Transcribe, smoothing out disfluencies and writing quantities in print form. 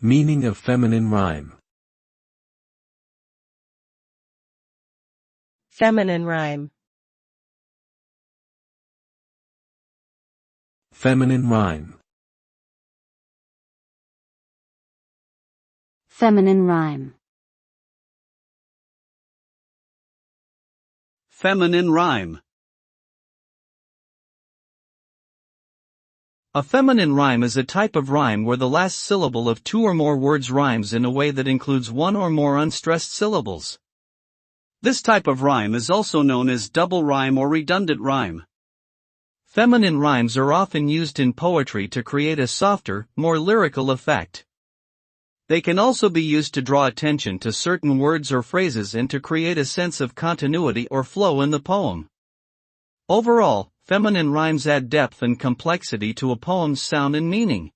Meaning of feminine rhyme. Feminine rhyme. Feminine rhyme. Feminine rhyme. Feminine rhyme. A feminine rhyme is a type of rhyme where the last syllable of two or more words rhymes in a way that includes one or more unstressed syllables. This type of rhyme is also known as double rhyme or redundant rhyme. Feminine rhymes are often used in poetry to create a softer, more lyrical effect. They can also be used to draw attention to certain words or phrases and to create a sense of continuity or flow in the poem. Overall, feminine rhymes add depth and complexity to a poem's sound and meaning.